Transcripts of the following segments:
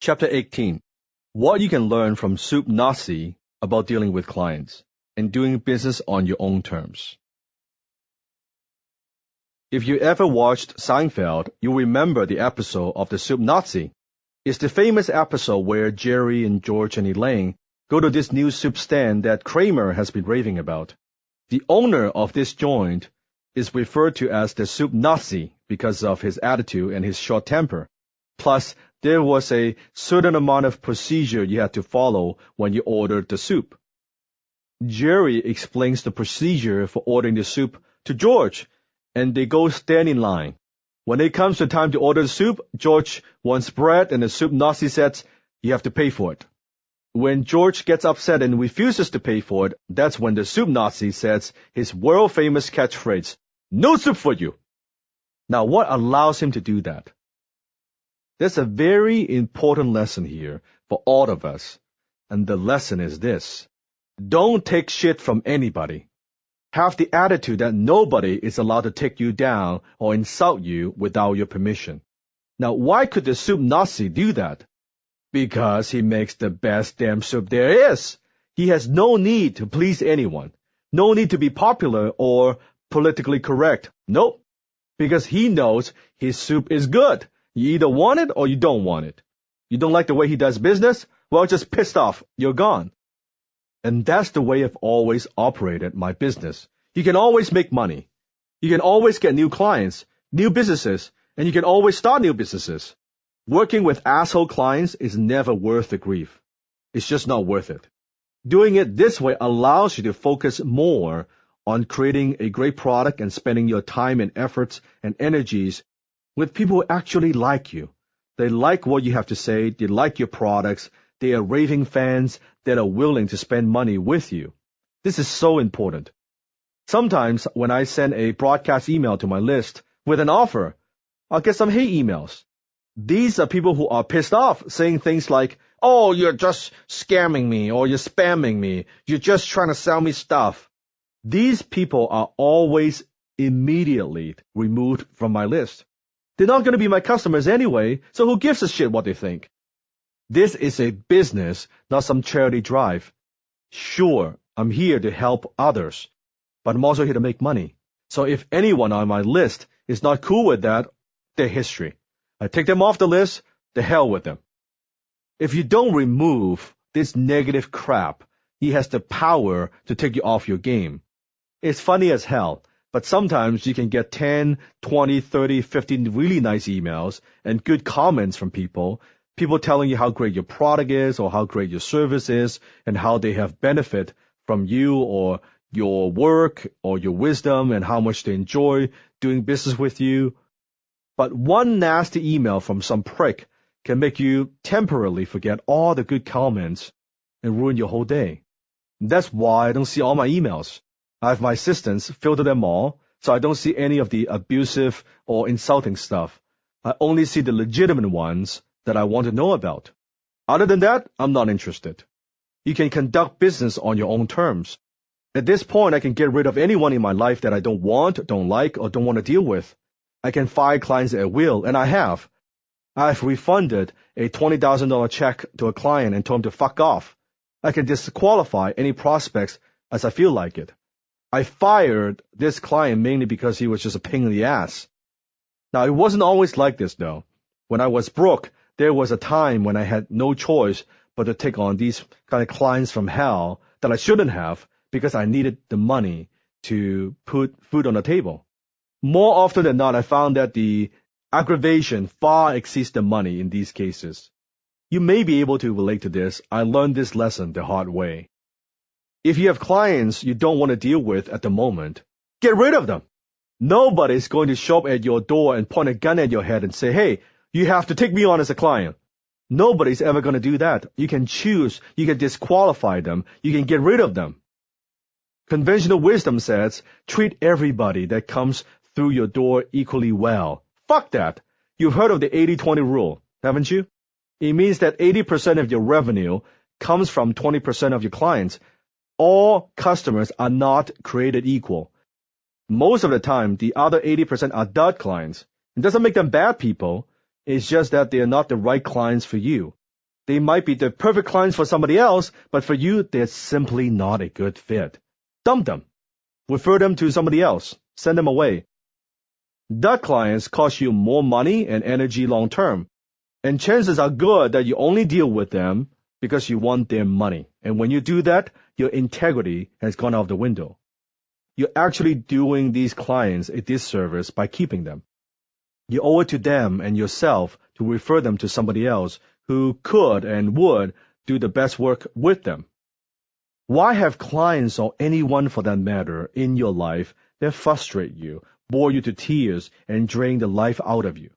Chapter 18. What you can learn from Soup Nazi about dealing with clients and doing business on your own terms. If you ever watched Seinfeld, you'll remember the episode of the Soup Nazi. It's the famous episode where Jerry and George and Elaine go to this new soup stand that Kramer has been raving about. The owner of this joint is referred to as the Soup Nazi because of his attitude and his short temper. Plus, there was a certain amount of procedure you had to follow when you ordered the soup. Jerry explains the procedure for ordering the soup to George, and they go stand in line. When it comes to time to order the soup, George wants bread, and the Soup Nazi says, "You have to pay for it." When George gets upset and refuses to pay for it, that's when the Soup Nazi says his world-famous catchphrase, "No soup for you." Now, what allows him to do that? There's a very important lesson here for all of us, and the lesson is this. Don't take shit from anybody. Have the attitude that nobody is allowed to take you down or insult you without your permission. Now, why could the Soup Nazi do that? Because he makes the best damn soup there is. He has no need to please anyone. No need to be popular or politically correct. Nope. Because he knows his soup is good. You either want it or you don't want it. You don't like the way he does business? Well, just pissed off. You're gone. And that's the way I've always operated my business. You can always make money. You can always get new clients, new businesses, and you can always start new businesses. Working with asshole clients is never worth the grief. It's just not worth it. Doing it this way allows you to focus more on creating a great product and spending your time and efforts and energies with people who actually like you. They like what you have to say. They like your products. They are raving fans that are willing to spend money with you. This is so important. Sometimes when I send a broadcast email to my list with an offer, I'll get some hate emails. These are people who are pissed off, saying things like, "Oh, you're just scamming me," or "You're spamming me. You're just trying to sell me stuff." These people are always immediately removed from my list. They're not going to be my customers anyway, so who gives a shit what they think? This is a business, not some charity drive. Sure, I'm here to help others, but I'm also here to make money. So if anyone on my list is not cool with that, they're history. I take them off the list, the hell with them. If you don't remove this negative crap, he has the power to take you off your game. It's funny as hell. But sometimes you can get 10, 20, 30, 50 really nice emails and good comments from people telling you how great your product is or how great your service is and how they have benefit from you or your work or your wisdom and how much they enjoy doing business with you. But one nasty email from some prick can make you temporarily forget all the good comments and ruin your whole day. That's why I don't see all my emails. I have my assistants filter them all, so I don't see any of the abusive or insulting stuff. I only see the legitimate ones that I want to know about. Other than that, I'm not interested. You can conduct business on your own terms. At this point, I can get rid of anyone in my life that I don't want, don't like, or don't want to deal with. I can fire clients at will, and I have. I've refunded a $20,000 check to a client and told him to fuck off. I can disqualify any prospects as I feel like it. I fired this client mainly because he was just a pain in the ass. Now, it wasn't always like this, though. When I was broke, there was a time when I had no choice but to take on these kind of clients from hell that I shouldn't have because I needed the money to put food on the table. More often than not, I found that the aggravation far exceeds the money in these cases. You may be able to relate to this. I learned this lesson the hard way. If you have clients you don't want to deal with at the moment, get rid of them. Nobody's going to show up at your door and point a gun at your head and say, "Hey, you have to take me on as a client." Nobody's ever going to do that. You can choose, you can disqualify them, you can get rid of them. Conventional wisdom says, treat everybody that comes through your door equally well. Fuck that. You've heard of the 80-20 rule, haven't you? It means that 80% of your revenue comes from 20% of your clients. All customers are not created equal. Most of the time, the other 80% are dud clients. It doesn't make them bad people. It's just that they are not the right clients for you. They might be the perfect clients for somebody else, but for you, they're simply not a good fit. Dump them. Refer them to somebody else. Send them away. Dud clients cost you more money and energy long term, and chances are good that you only deal with them because you want their money. And when you do that, your integrity has gone out the window. You're actually doing these clients a disservice by keeping them. You owe it to them and yourself to refer them to somebody else who could and would do the best work with them. Why have clients or anyone for that matter in your life that frustrate you, bore you to tears, and drain the life out of you?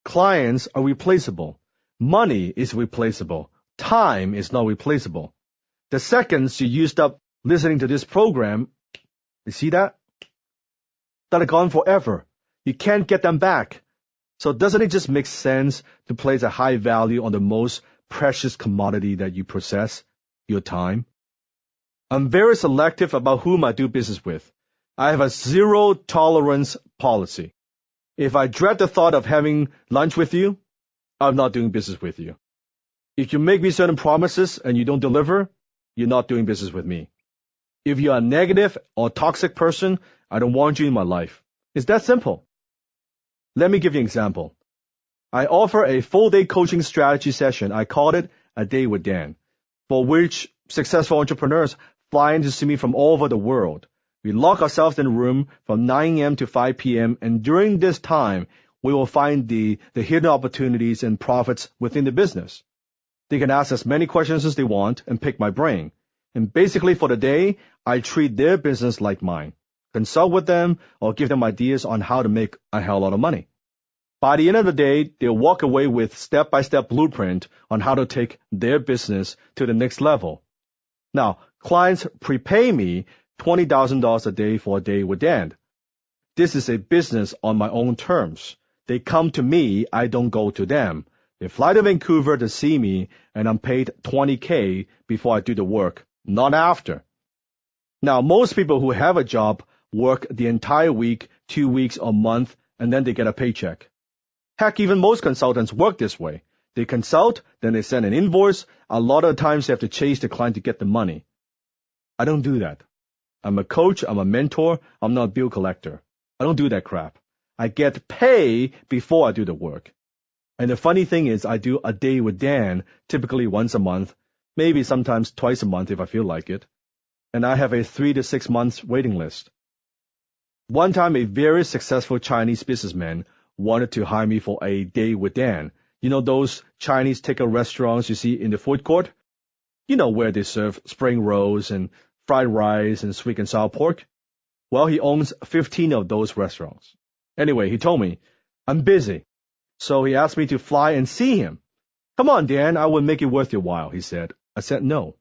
Clients are replaceable. Money is replaceable. Time is not replaceable. The seconds you used up listening to this program, you see that? That are gone forever. You can't get them back. So doesn't it just make sense to place a high value on the most precious commodity that you possess, your time? I'm very selective about whom I do business with. I have a zero-tolerance policy. If I dread the thought of having lunch with you, I'm not doing business with you. If you make me certain promises and you don't deliver, you're not doing business with me. If you're a negative or toxic person, I don't want you in my life. It's that simple. Let me give you an example. I offer a full-day coaching strategy session. I called it A Day with Dan, for which successful entrepreneurs fly in to see me from all over the world. We lock ourselves in a room from 9 a.m. to 5 p.m., and during this time, we will find the hidden opportunities and profits within the business. They can ask as many questions as they want and pick my brain. And basically for the day, I treat their business like mine. Consult with them or give them ideas on how to make a hell lot of money. By the end of the day, they'll walk away with step-by-step blueprint on how to take their business to the next level. Now, clients prepay me $20,000 a day for A Day with Dan. This is a business on my own terms. They come to me, I don't go to them. They fly to Vancouver to see me, and I'm paid $20K before I do the work, not after. Now, most people who have a job work the entire week, 2 weeks, or month, and then they get a paycheck. Heck, even most consultants work this way. They consult, then they send an invoice. A lot of times they have to chase the client to get the money. I don't do that. I'm a coach, I'm a mentor, I'm not a bill collector. I don't do that crap. I get paid before I do the work. And the funny thing is, I do A Day with Dan typically once a month, maybe sometimes twice a month if I feel like it. And I have a 3 to 6 months waiting list. One time, a very successful Chinese businessman wanted to hire me for A Day with Dan. You know those Chinese takeout restaurants you see in the food court? You know where they serve spring rolls and fried rice and sweet and sour pork? Well, he owns 15 of those restaurants. Anyway, he told me, I'm busy. So he asked me to fly and see him. Come on, Dan, I will make it worth your while, he said. I said no.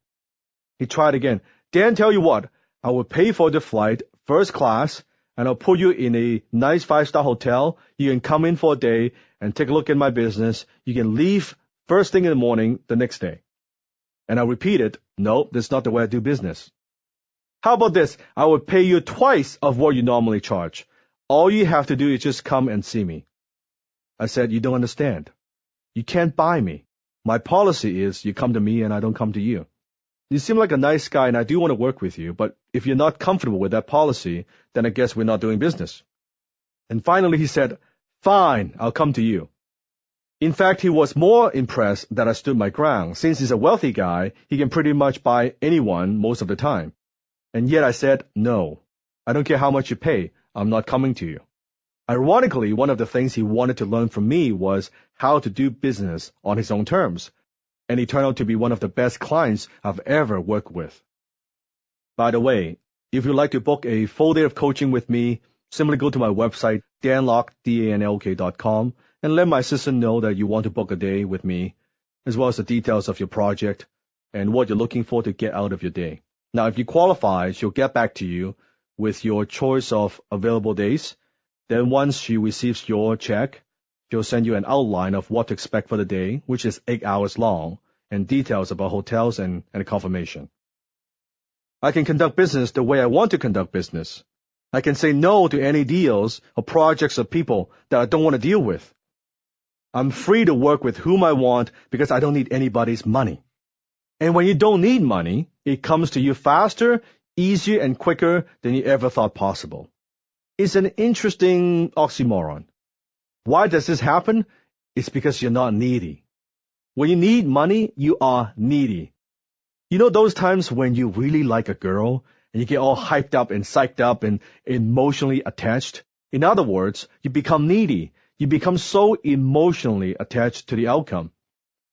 He tried again. Dan, tell you what, I will pay for the flight, first class, and I'll put you in a nice 5-star hotel. You can come in for a day and take a look at my business. You can leave first thing in the morning the next day. And I repeated, no, that's not the way I do business. How about this? I will pay you twice of what you normally charge. All you have to do is just come and see me. I said, you don't understand. You can't buy me. My policy is you come to me and I don't come to you. You seem like a nice guy and I do want to work with you, but if you're not comfortable with that policy, then I guess we're not doing business. And finally he said, fine, I'll come to you. In fact, he was more impressed that I stood my ground. Since he's a wealthy guy, he can pretty much buy anyone most of the time. And yet I said, no, I don't care how much you pay. I'm not coming to you. Ironically, one of the things he wanted to learn from me was how to do business on his own terms. And he turned out to be one of the best clients I've ever worked with. By the way, if you'd like to book a full day of coaching with me, simply go to my website, DANLOK, DANLOK.com, and let my assistant know that you want to book a day with me, as well as the details of your project and what you're looking for to get out of your day. Now, if you qualify, she'll get back to you with your choice of available days. Then once she receives your check, she'll send you an outline of what to expect for the day, which is 8 hours long, and details about hotels and a confirmation. I can conduct business the way I want to conduct business. I can say no to any deals or projects or people that I don't want to deal with. I'm free to work with whom I want because I don't need anybody's money. And when you don't need money, it comes to you faster, easier, and quicker than you ever thought possible. It's an interesting oxymoron. Why does this happen? It's because you're not needy. When you need money, you are needy. You know those times when you really like a girl and you get all hyped up and psyched up and emotionally attached? In other words, you become needy. You become so emotionally attached to the outcome.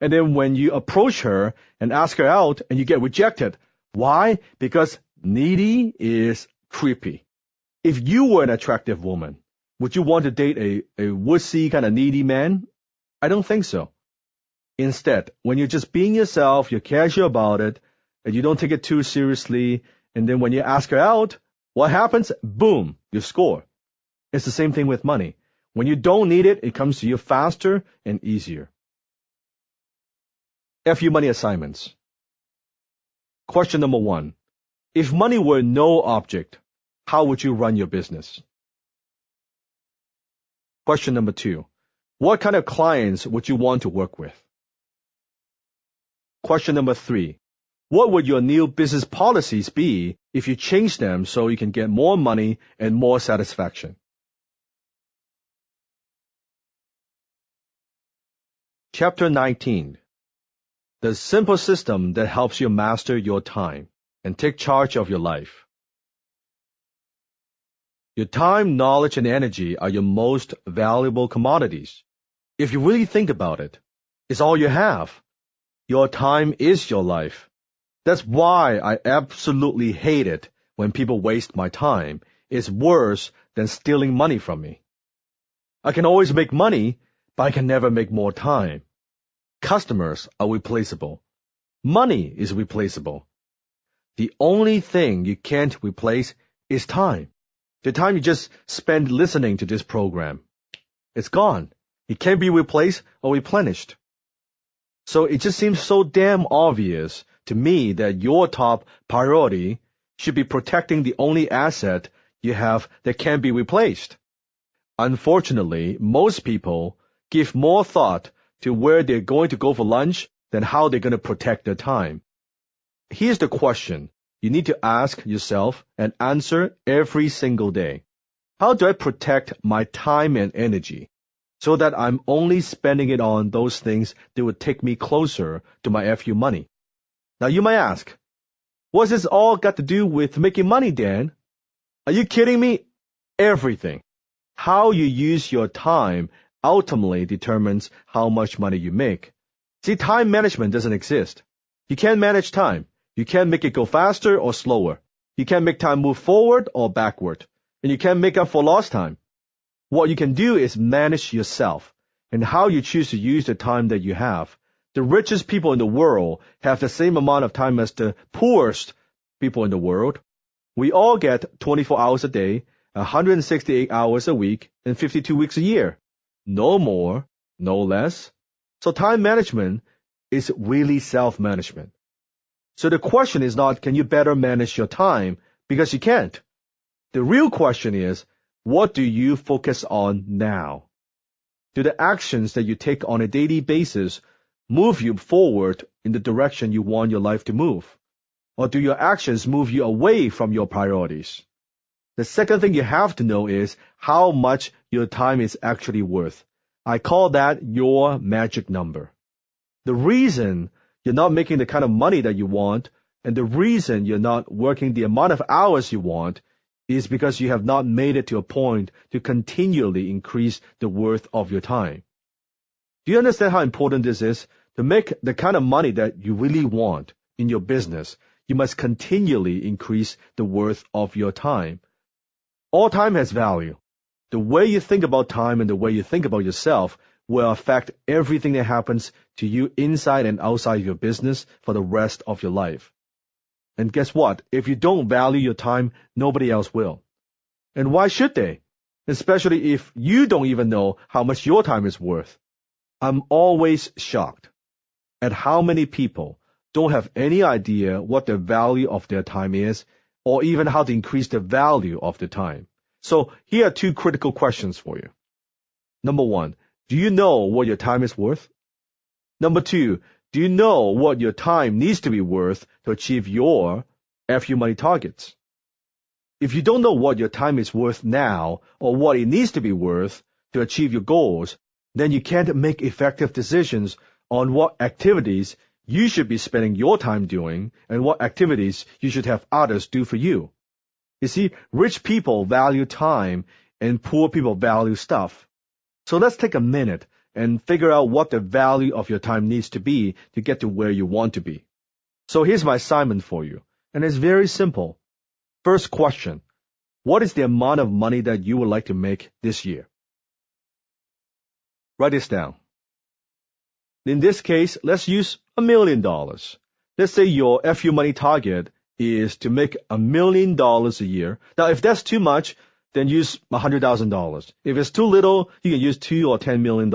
And then when you approach her and ask her out and you get rejected. Why? Because needy is creepy. If you were an attractive woman, would you want to date a wussy kind of needy man? I don't think so. Instead, when you're just being yourself, you're casual about it, and you don't take it too seriously, and then when you ask her out, what happens? Boom, you score. It's the same thing with money. When you don't need it, it comes to you faster and easier. FU money assignments. Question number 1. If money were no object, how would you run your business? Question number 2. What kind of clients would you want to work with? Question number 3. What would your new business policies be if you change them so you can get more money and more satisfaction? Chapter 19. The simple system that helps you master your time and take charge of your life. Your time, knowledge, and energy are your most valuable commodities. If you really think about it, it's all you have. Your time is your life. That's why I absolutely hate it when people waste my time. It's worse than stealing money from me. I can always make money, but I can never make more time. Customers are replaceable. Money is replaceable. The only thing you can't replace is time. The time you just spend listening to this program. It's gone. It can't be replaced or replenished. So it just seems so damn obvious to me that your top priority should be protecting the only asset you have that can't be replaced. Unfortunately, most people give more thought to where they're going to go for lunch than how they're going to protect their time. Here's the question you need to ask yourself and answer every single day. How do I protect my time and energy so that I'm only spending it on those things that would take me closer to my FU money? Now you might ask, what's this all got to do with making money, Dan? Are you kidding me? Everything. How you use your time ultimately determines how much money you make. See, time management doesn't exist. You can't manage time. You can't make it go faster or slower. You can't make time move forward or backward. And you can't make up for lost time. What you can do is manage yourself and how you choose to use the time that you have. The richest people in the world have the same amount of time as the poorest people in the world. We all get 24 hours a day, 168 hours a week, and 52 weeks a year. No more, no less. So time management is really self-management. So the question is not, can you better manage your time? Because you can't. The real question is, what do you focus on now? Do the actions that you take on a daily basis move you forward in the direction you want your life to move? Or do your actions move you away from your priorities? The second thing you have to know is how much your time is actually worth. I call that your magic number. The reason you're not making the kind of money that you want, and the reason you're not working the amount of hours you want, is because you have not made it to a point to continually increase the worth of your time. Do you understand how important this is? To make the kind of money that you really want in your business, you must continually increase the worth of your time. All time has value. The way you think about time and the way you think about yourself will affect everything that happens to you inside and outside your business for the rest of your life. And guess what? If you don't value your time, nobody else will. And why should they? Especially if you don't even know how much your time is worth. I'm always shocked at how many people don't have any idea what the value of their time is, or even how to increase the value of the time. So here are two critical questions for you. Number 1, Do you know what your time is worth? Number 2, do you know what your time needs to be worth to achieve your FU money targets? If you don't know what your time is worth now or what it needs to be worth to achieve your goals, then you can't make effective decisions on what activities you should be spending your time doing and what activities you should have others do for you. You see, rich people value time and poor people value stuff. So let's take a minute and figure out what the value of your time needs to be to get to where you want to be. So here's my assignment for you, and it's very simple. First question, what is the amount of money that you would like to make this year? Write this down. In this case, let's use $1 million. Let's say your FU money target is to make $1 million a year. Now, if that's too much, then use $100,000. If it's too little, you can use $2 or $10 million.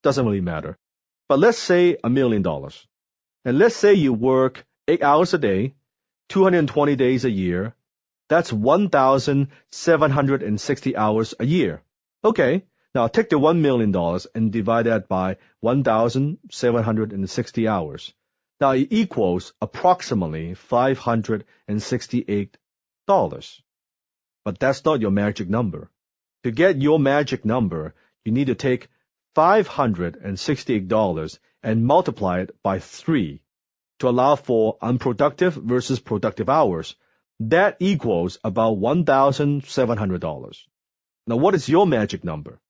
Doesn't really matter. But let's say $1 million. And let's say you work 8 hours a day, 220 days a year. That's 1,760 hours a year. Okay, now take the $1 million and divide that by 1,760 hours. Now it equals approximately $568. But that's not your magic number. To get your magic number, you need to take $568 and multiply it by 3 to allow for unproductive versus productive hours. That equals about $1,700. Now, what is your magic number?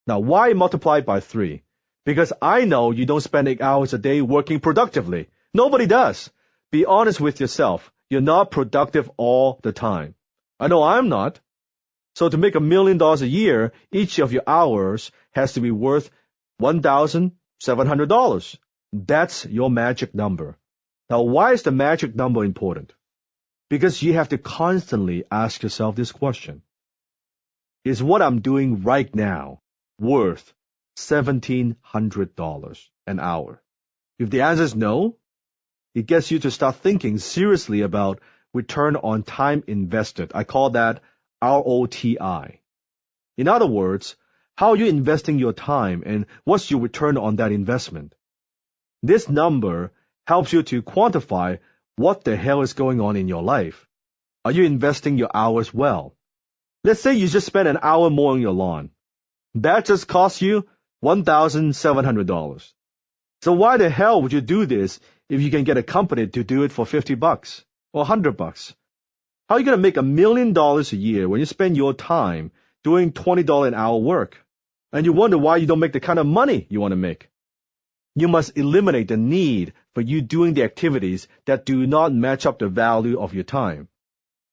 Now, why multiply by 3? Because I know you don't spend 8 hours a day working productively. Nobody does. Be honest with yourself. You're not productive all the time. I know I'm not. So to make $1 million a year, each of your hours has to be worth $1,700. That's your magic number. Now, why is the magic number important? Because you have to constantly ask yourself this question. Is what I'm doing right now worth $1,700 an hour? If the answer is no, it gets you to start thinking seriously about return on time invested. I call that ROTI. In other words, how are you investing your time and what's your return on that investment? This number helps you to quantify what the hell is going on in your life. Are you investing your hours well? Let's say you just spent an hour mowing your lawn. That just cost you $1,700. So why the hell would you do this if you can get a company to do it for $50 or $100? How are you going to make $1 million a year when you spend your time doing $20 an hour work? And you wonder why you don't make the kind of money you want to make. You must eliminate the need for you doing the activities that do not match up the value of your time.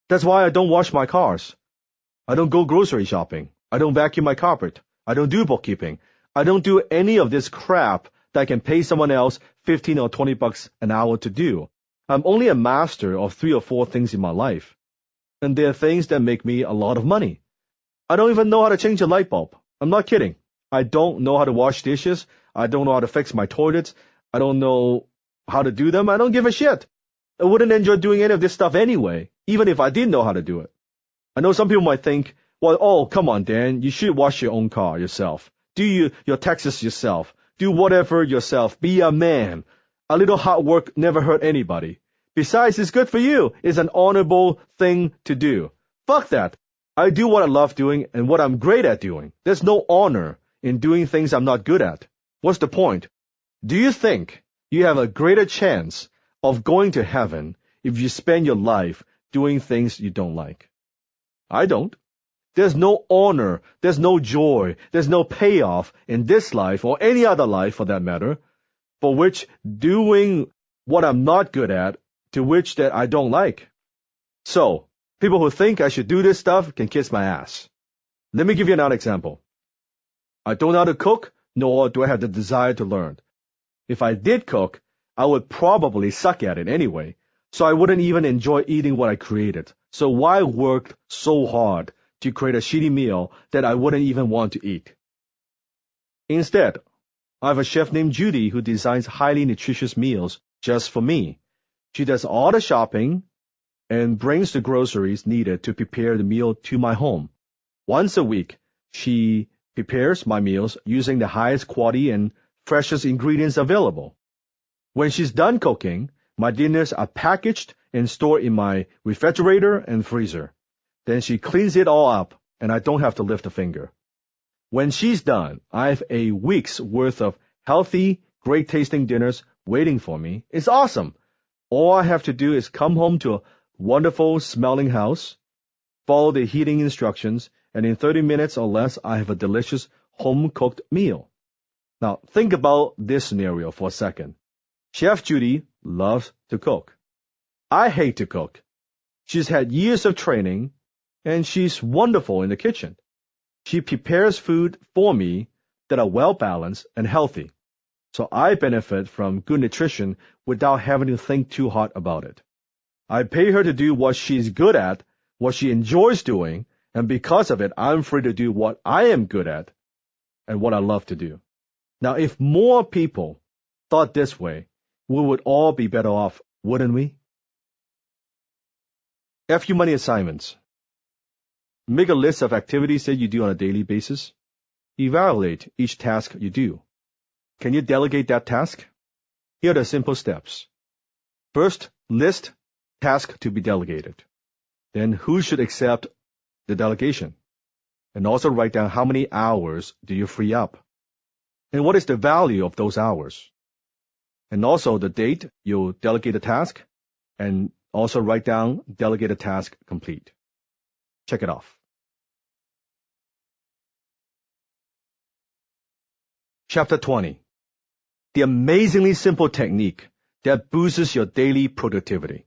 That's why I don't wash my cars. I don't go grocery shopping. I don't vacuum my carpet. I don't do bookkeeping. I don't do any of this crap that I can pay someone else $15 or $20 an hour to do. I'm only a master of 3 or 4 things in my life. And they're things that make me a lot of money. I don't even know how to change a light bulb. I'm not kidding. I don't know how to wash dishes. I don't know how to fix my toilets. I don't know how to do them. I don't give a shit. I wouldn't enjoy doing any of this stuff anyway, even if I did know how to do it. I know some people might think, well, oh, come on, Dan, you should wash your own car yourself. Do your taxes yourself. Do whatever yourself. Be a man. A little hard work never hurt anybody. Besides, it's good for you. It's an honorable thing to do. Fuck that. I do what I love doing and what I'm great at doing. There's no honor in doing things I'm not good at. What's the point? Do you think you have a greater chance of going to heaven if you spend your life doing things you don't like? I don't. There's no honor, there's no joy, there's no payoff in this life or any other life for that matter, for which doing what I'm not good at, to which that I don't like. So, people who think I should do this stuff can kiss my ass. Let me give you another example. I don't know how to cook, nor do I have the desire to learn. If I did cook, I would probably suck at it anyway, so I wouldn't even enjoy eating what I created. So why work so hard to create a shitty meal that I wouldn't even want to eat? Instead, I have a chef named Judy who designs highly nutritious meals just for me. She does all the shopping and brings the groceries needed to prepare the meal to my home. Once a week, she prepares my meals using the highest quality and freshest ingredients available. When she's done cooking, my dinners are packaged and stored in my refrigerator and freezer. Then she cleans it all up, and I don't have to lift a finger. When she's done, I have a week's worth of healthy, great-tasting dinners waiting for me. It's awesome. All I have to do is come home to a wonderful-smelling house, follow the heating instructions, and in 30 minutes or less, I have a delicious home-cooked meal. Now, think about this scenario for a second. Chef Judy loves to cook. I hate to cook. She's had years of training, and she's wonderful in the kitchen. She prepares food for me that are well-balanced and healthy, so I benefit from good nutrition without having to think too hard about it. I pay her to do what she's good at, what she enjoys doing, and because of it, I'm free to do what I am good at and what I love to do. Now, if more people thought this way, we would all be better off, wouldn't we? FU Money assignments. Make a list of activities that you do on a daily basis. Evaluate each task you do. Can you delegate that task? Here are the simple steps. First, list tasks to be delegated. Then, who should accept the delegation? And also write down how many hours do you free up. And what is the value of those hours? And also the date you'll delegate a task, and also write down delegated task complete. Check it off. Chapter 20. The amazingly simple technique that boosts your daily productivity.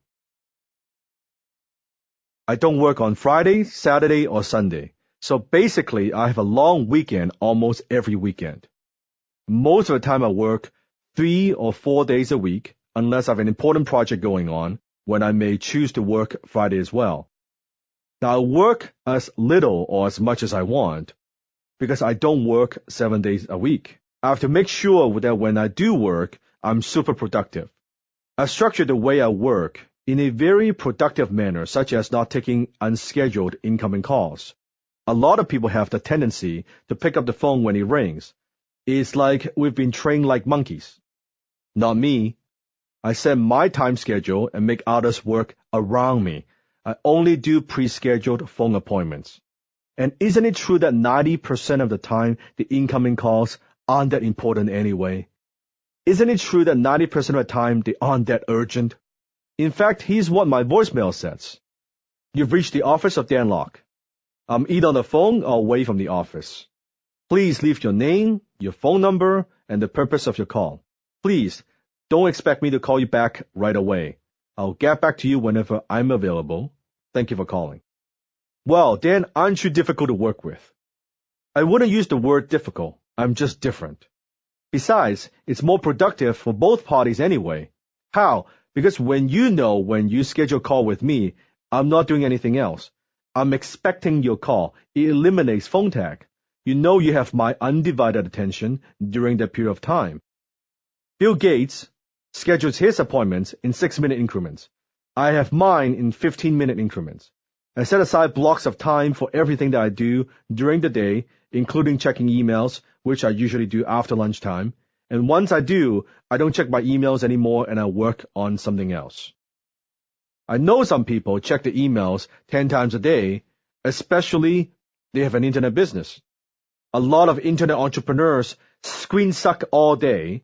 I don't work on Friday, Saturday, or Sunday, so basically I have a long weekend almost every weekend. Most of the time I work 3 or 4 days a week, unless I have an important project going on, when I may choose to work Friday as well. Now I work as little or as much as I want, because I don't work 7 days a week. I have to make sure that when I do work, I'm super productive. I structure the way I work in a very productive manner, such as not taking unscheduled incoming calls. A lot of people have the tendency to pick up the phone when it rings. It's like we've been trained like monkeys. Not me. I set my time schedule and make others work around me. I only do pre-scheduled phone appointments. And isn't it true that 90% of the time the incoming calls aren't that important anyway? Isn't it true that 90% of the time they aren't that urgent? In fact, here's what my voicemail says. You've reached the office of DANLOK. I'm either on the phone or away from the office. Please leave your name, your phone number, and the purpose of your call. Please, don't expect me to call you back right away. I'll get back to you whenever I'm available. Thank you for calling. Well, then, aren't you difficult to work with? I wouldn't use the word difficult. I'm just different. Besides, it's more productive for both parties anyway. How? Because when you schedule a call with me, I'm not doing anything else. I'm expecting your call. It eliminates phone tag. You know you have my undivided attention during that period of time. Bill Gates schedules his appointments in 6-minute increments. I have mine in 15-minute increments. I set aside blocks of time for everything that I do during the day, including checking emails, which I usually do after lunchtime. And once I do, I don't check my emails anymore and I work on something else. I know some people check the emails 10 times a day, especially they have an internet business. A lot of internet entrepreneurs screen suck all day.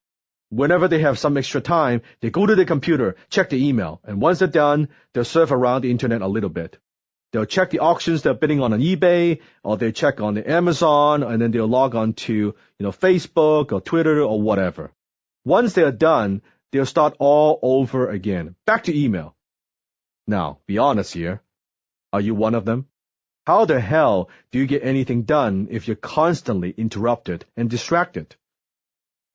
Whenever they have some extra time, they go to the computer, check the email, and once they're done, they'll surf around the internet a little bit. They'll check the auctions they're bidding on eBay, or they check on the Amazon, and then they'll log on to, Facebook or Twitter or whatever. Once they're done, they'll start all over again, back to email. Now, be honest here. Are you one of them? How the hell do you get anything done if you're constantly interrupted and distracted?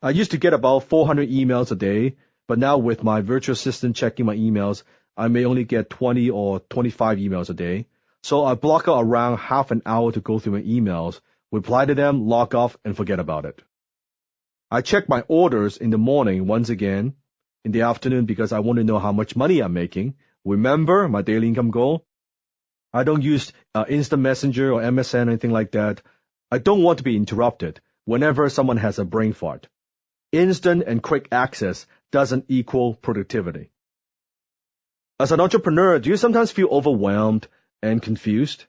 I used to get about 400 emails a day, but now with my virtual assistant checking my emails, I may only get 20 or 25 emails a day. So I block out around half an hour to go through my emails, reply to them, log off, and forget about it. I check my orders in the morning once again, in the afternoon because I want to know how much money I'm making. Remember my daily income goal? I don't use Instant Messenger or MSN or anything like that. I don't want to be interrupted whenever someone has a brain fart. Instant and quick access doesn't equal productivity. As an entrepreneur, do you sometimes feel overwhelmed and confused?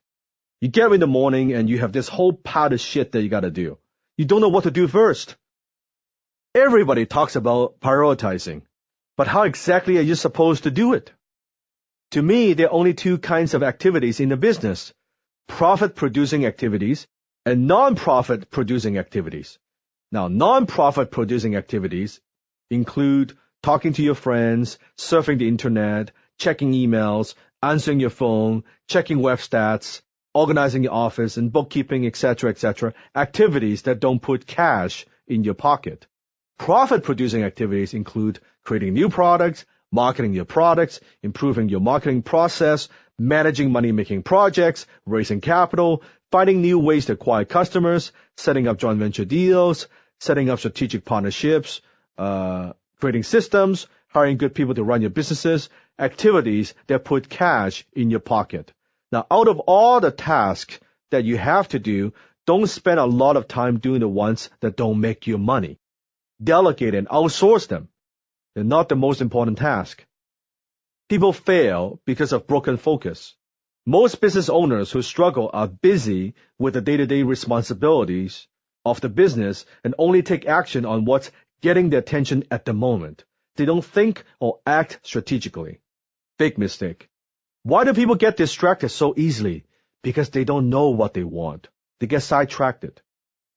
You get up in the morning and you have this whole pile of shit that you gotta do. You don't know what to do first. Everybody talks about prioritizing, but how exactly are you supposed to do it? To me, there are only two kinds of activities in the business: profit-producing activities and non-profit producing activities. Now, non-profit producing activities include talking to your friends, surfing the internet, checking emails, answering your phone, checking web stats, organizing your office and bookkeeping, etc., activities that don't put cash in your pocket. Profit-producing activities include creating new products, marketing your products, improving your marketing process, managing money-making projects, raising capital, finding new ways to acquire customers, setting up joint venture deals, setting up strategic partnerships, creating systems, hiring good people to run your businesses, activities that put cash in your pocket. Now, out of all the tasks that you have to do, don't spend a lot of time doing the ones that don't make you money. Delegate and outsource them. They're not the most important task. People fail because of broken focus. Most business owners who struggle are busy with the day-to-day responsibilities of the business and only take action on what's getting their attention at the moment. They don't think or act strategically. Big mistake. Why do people get distracted so easily? Because they don't know what they want. They get sidetracked.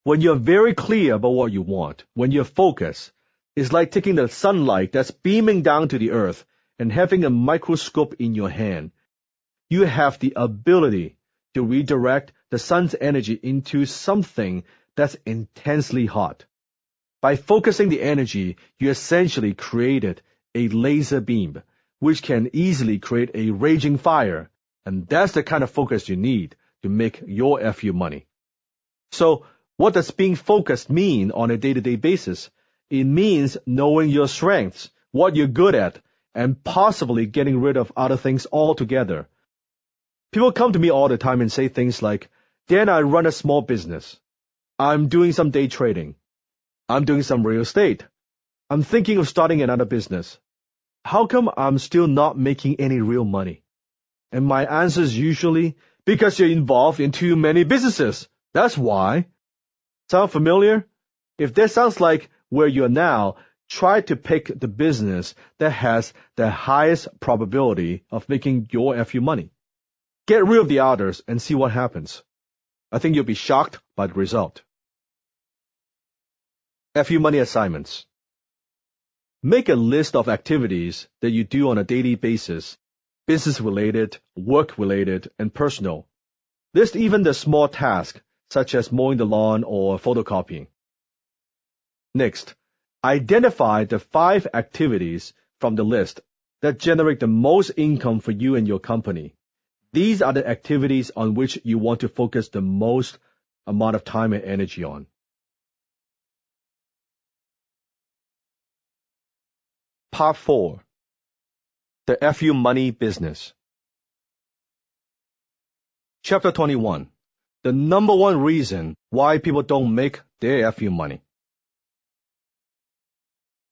When you're very clear about what you want, when you're focused, it's like taking the sunlight that's beaming down to the earth and having a microscope in your hand. You have the ability to redirect the sun's energy into something that's intensely hot. By focusing the energy, you essentially created a laser beam, which can easily create a raging fire, and that's the kind of focus you need to make your FU money. So, what does being focused mean on a day-to-day basis? It means knowing your strengths, what you're good at, and possibly getting rid of other things altogether. People come to me all the time and say things like, Dan, I run a small business. I'm doing some day trading. I'm doing some real estate. I'm thinking of starting another business. How come I'm still not making any real money? And my answer is usually, because you're involved in too many businesses. That's why. Sound familiar? If that sounds like where you're now, try to pick the business that has the highest probability of making your FU money. Get rid of the others and see what happens. I think you'll be shocked by the result. FU money assignments. Make a list of activities that you do on a daily basis, business-related, work-related, and personal. List even the small tasks, such as mowing the lawn or photocopying. Next, identify the 5 activities from the list that generate the most income for you and your company. These are the activities on which you want to focus the most amount of time and energy on. Part 4. The FU Money Business. Chapter 21. The number one reason why people don't make their FU money.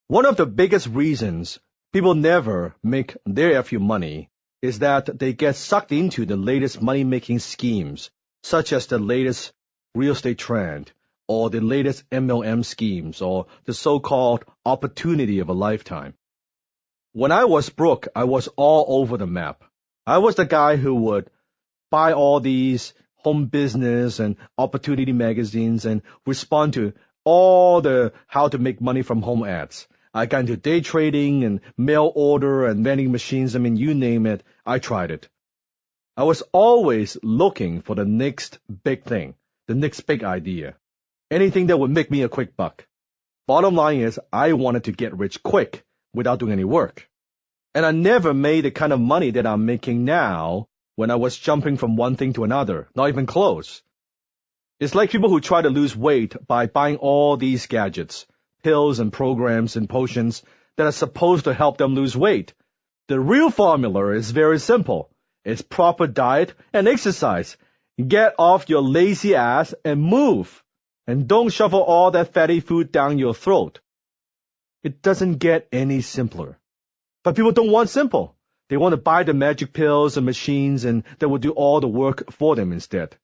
One of the biggest reasons people never make their FU money is that they get sucked into the latest money-making schemes, such as the latest real estate trend, or the latest MLM schemes, or the so-called opportunity of a lifetime. When I was broke, I was all over the map. I was the guy who would buy all these home business and opportunity magazines and respond to all the how to make money from home ads. I got into day trading and mail order and vending machines. I mean, you name it, I tried it. I was always looking for the next big thing, the next big idea, anything that would make me a quick buck. Bottom line is, I wanted to get rich quick without doing any work. And I never made the kind of money that I'm making now when I was jumping from one thing to another, not even close. It's like people who try to lose weight by buying all these gadgets, pills and programs and potions that are supposed to help them lose weight. The real formula is very simple. It's proper diet and exercise. Get off your lazy ass and move. And don't shovel all that fatty food down your throat. It doesn't get any simpler. But people don't want simple. They want to buy the magic pills and machines and that will do all the work for them instead.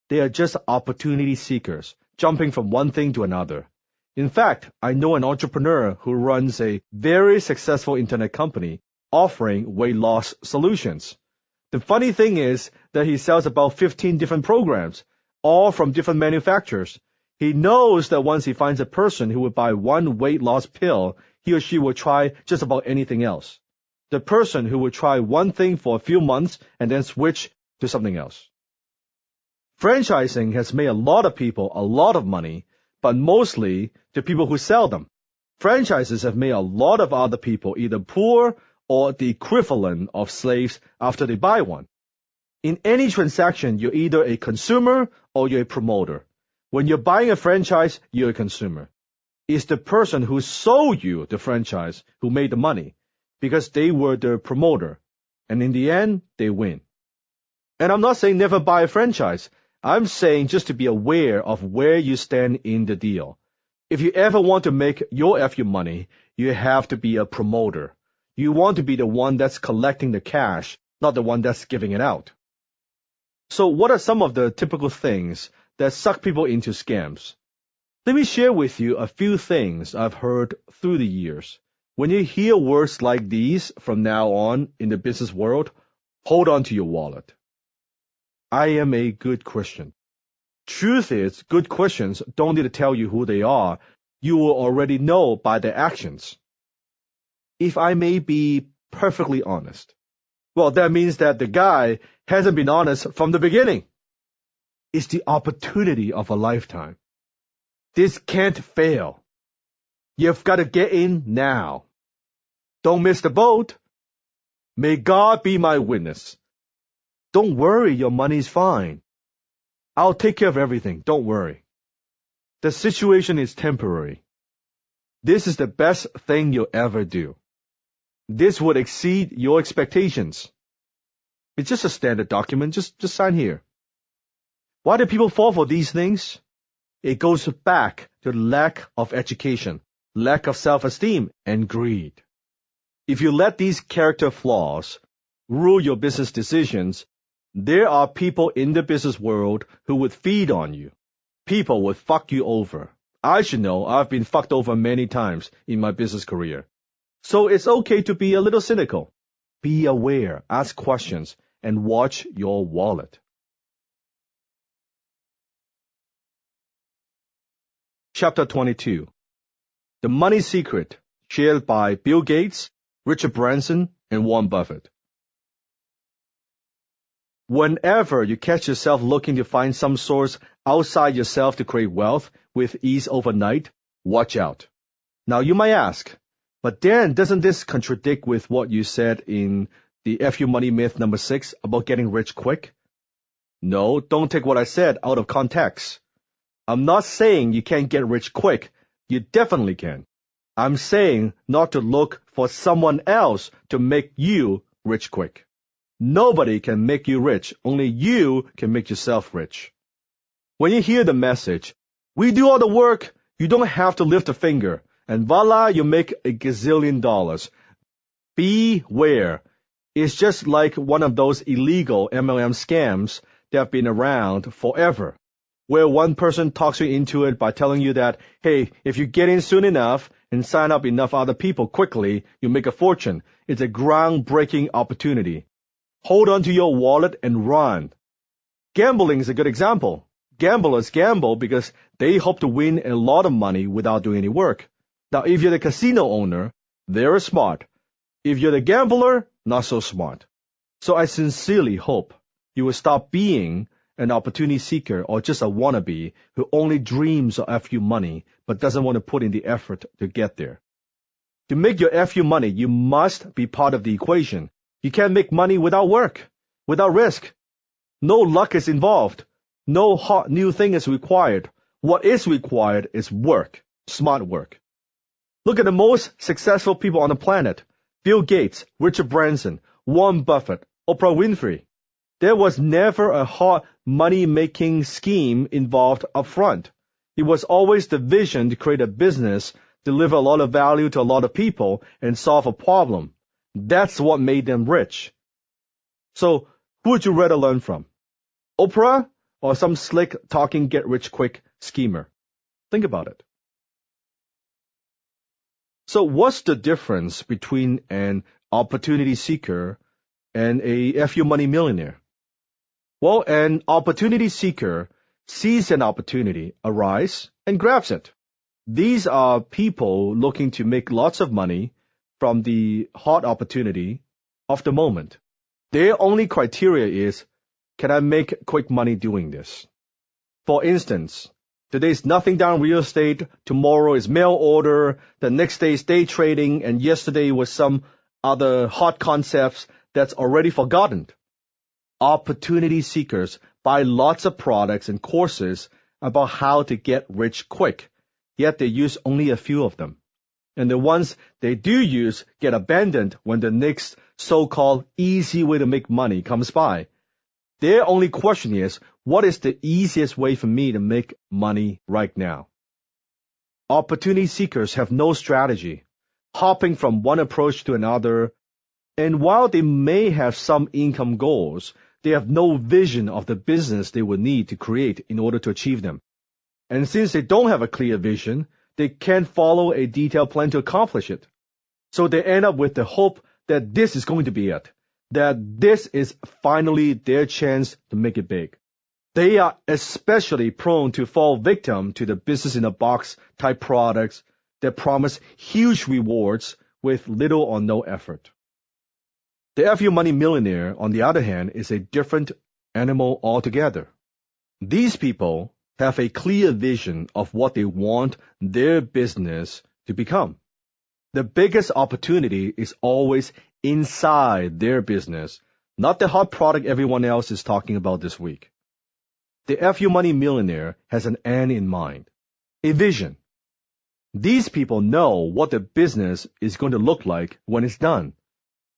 They are just opportunity seekers, jumping from one thing to another. In fact, I know an entrepreneur who runs a very successful internet company offering weight loss solutions. The funny thing is that he sells about 15 different programs, all from different manufacturers. He knows that once he finds a person who would buy one weight loss pill, he or she will try just about anything else. The person who will try one thing for a few months and then switch to something else. Franchising has made a lot of people a lot of money, but mostly the people who sell them. Franchises have made a lot of other people either poor or the equivalent of slaves after they buy one. In any transaction, you're either a consumer or you're a promoter. When you're buying a franchise, you're a consumer. It's the person who sold you the franchise who made the money, because they were the promoter, and in the end, they win. And I'm not saying never buy a franchise. I'm saying just to be aware of where you stand in the deal. If you ever want to make your FU money, you have to be a promoter. You want to be the one that's collecting the cash, not the one that's giving it out. So what are some of the typical things that suck people into scams? Let me share with you a few things I've heard through the years. When you hear words like these from now on in the business world, hold on to your wallet. I am a good Christian. Truth is, good Christians don't need to tell you who they are. You will already know by their actions. If I may be perfectly honest, well, that means that the guy hasn't been honest from the beginning. It's the opportunity of a lifetime. This can't fail. You've got to get in now. Don't miss the boat. May God be my witness. Don't worry, your money's fine. I'll take care of everything, don't worry. The situation is temporary. This is the best thing you'll ever do. This would exceed your expectations. It's just a standard document, just sign here. Why do people fall for these things? It goes back to lack of education, lack of self-esteem, and greed. If you let these character flaws rule your business decisions, there are people in the business world who would feed on you. People would fuck you over. I should know I've been fucked over many times in my business career. So it's okay to be a little cynical. Be aware, ask questions, and watch your wallet. Chapter 22. The Money Secret, shared by Bill Gates, Richard Branson, and Warren Buffett. Whenever you catch yourself looking to find some source outside yourself to create wealth with ease overnight, watch out. Now you might ask, but Dan, doesn't this contradict with what you said in the FU Money Myth number 6 about getting rich quick? No, don't take what I said out of context. I'm not saying you can't get rich quick. You definitely can. I'm saying not to look for someone else to make you rich quick. Nobody can make you rich. Only you can make yourself rich. When you hear the message, we do all the work, you don't have to lift a finger, and voila, you make a gazillion dollars. Beware. It's just like one of those illegal MLM scams that have been around forever, where one person talks you into it by telling you that, hey, if you get in soon enough and sign up enough other people quickly, you'll make a fortune. It's a groundbreaking opportunity. Hold on to your wallet and run. Gambling is a good example. Gamblers gamble because they hope to win a lot of money without doing any work. Now, if you're the casino owner, they're smart. If you're the gambler, not so smart. So I sincerely hope you will stop being an opportunity seeker or just a wannabe who only dreams of FU money but doesn't want to put in the effort to get there. To make your FU money, you must be part of the equation. You can't make money without work, without risk. No luck is involved. No hot new thing is required. What is required is work, smart work. Look at the most successful people on the planet. Bill Gates, Richard Branson, Warren Buffett, Oprah Winfrey. There was never a hard money-making scheme involved up front. It was always the vision to create a business, deliver a lot of value to a lot of people, and solve a problem. That's what made them rich. So, who would you rather learn from? Oprah or some slick talking get-rich-quick schemer? Think about it. So what's the difference between an opportunity seeker and a FU money millionaire? Well, an opportunity seeker sees an opportunity arise and grabs it. These are people looking to make lots of money from the hot opportunity of the moment. Their only criteria is, can I make quick money doing this? For instance, today's nothing down real estate, tomorrow is mail order, the next day is day trading, and yesterday was some other hot concepts that's already forgotten. Opportunity seekers buy lots of products and courses about how to get rich quick, yet they use only a few of them. And the ones they do use get abandoned when the next so-called easy way to make money comes by. Their only question is, what is the easiest way for me to make money right now? Opportunity seekers have no strategy, hopping from one approach to another, and while they may have some income goals, they have no vision of the business they would need to create in order to achieve them. And since they don't have a clear vision, they can't follow a detailed plan to accomplish it. So they end up with the hope that this is going to be it, that this is finally their chance to make it big. They are especially prone to fall victim to the business-in-a-box type products that promise huge rewards with little or no effort. The FU money millionaire, on the other hand, is a different animal altogether. These people have a clear vision of what they want their business to become. The biggest opportunity is always inside their business, not the hot product everyone else is talking about this week. The FU money millionaire has an end in mind, a vision. These people know what the business is going to look like when it's done.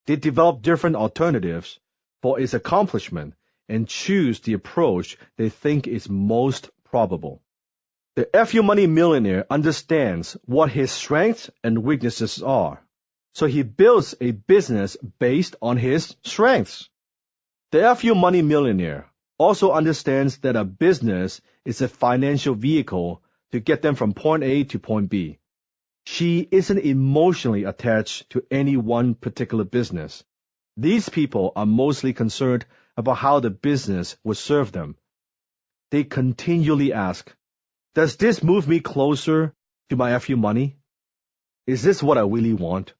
They develop different alternatives for its accomplishment and choose the approach they think is most probable. The FU money millionaire understands what his strengths and weaknesses are, so he builds a business based on his strengths. The FU money millionaire also understands that a business is a financial vehicle to get them from point A to point B. She isn't emotionally attached to any one particular business. These people are mostly concerned about how the business will serve them. They continually ask, does this move me closer to my FU money? Is this what I really want?